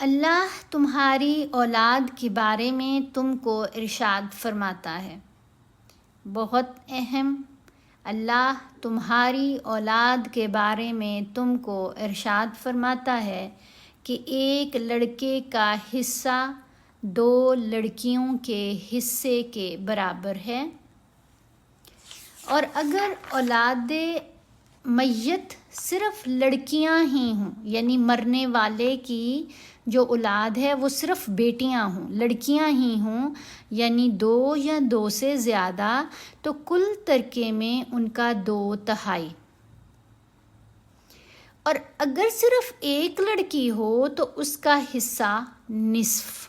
اللہ تمہاری اولاد کے بارے میں تم کو ارشاد فرماتا ہے، بہت اہم۔ اللہ تمہاری اولاد کے بارے میں تم کو ارشاد فرماتا ہے کہ ایک لڑکے کا حصہ 2 لڑکیوں کے حصے کے برابر ہے، اور اگر اولاد میت صرف لڑکیاں ہی ہوں، یعنی مرنے والے کی جو اولاد ہے وہ صرف بیٹیاں ہوں، لڑکیاں ہی ہوں، یعنی 2 یا 2 سے زیادہ، تو کل ترکے میں ان کا 2/3۔ اور اگر صرف ایک لڑکی ہو تو اس کا حصہ نصف،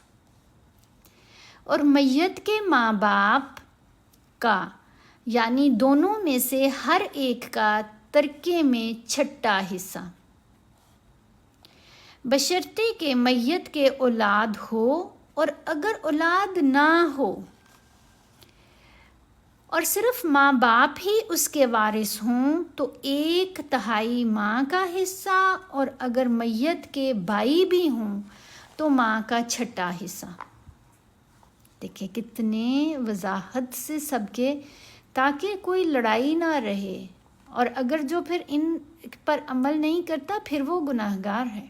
اور میت کے ماں باپ کا یعنی دونوں میں سے ہر ایک کا ترکے میں 6واں حصہ، بشرطے کہ میت کے اولاد ہو، اور اگر اولاد نہ ہو اور صرف ماں باپ ہی اس کے وارث ہوں تو 1/3 ماں کا حصہ، اور اگر میت کے بھائی بھی ہوں تو ماں کا 6واں حصہ۔ دیکھیں کتنے وضاحت سے سب کے، تاکہ کوئی لڑائی نہ رہے، اور اگر جو پھر ان پر عمل نہیں کرتا پھر وہ گناہگار ہے۔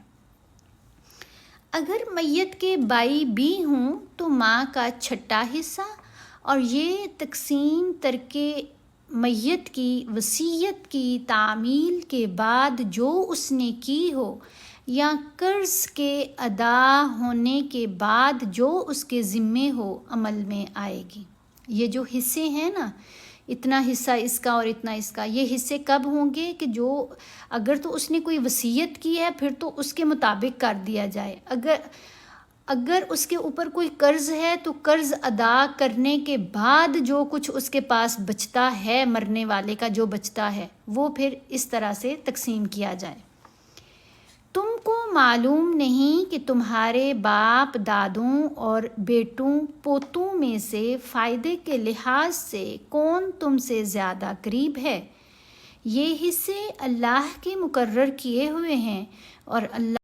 اگر میت کے بھائی بھی ہوں تو ماں کا 6واں حصہ، اور یہ تقسیم ترکے میت کی وصیت کی تعمیل کے بعد جو اس نے کی ہو، یا قرض کے ادا ہونے کے بعد جو اس کے ذمے ہو، عمل میں آئے گی۔ یہ جو حصے ہیں نا، اتنا حصہ اس کا اور اتنا اس کا، یہ حصے کب ہوں گے کہ جو اگر تو اس نے کوئی وصیت کی ہے پھر تو اس کے مطابق کر دیا جائے، اگر اس کے اوپر کوئی قرض ہے تو قرض ادا کرنے کے بعد جو کچھ اس کے پاس بچتا ہے، مرنے والے کا جو بچتا ہے، وہ پھر اس طرح سے تقسیم کیا جائے۔ تم کو معلوم نہیں کہ تمہارے باپ دادوں اور بیٹوں پوتوں میں سے فائدے کے لحاظ سے کون تم سے زیادہ قریب ہے؟ یہ حصے اللہ کے مقرر کیے ہوئے ہیں، اور اللہ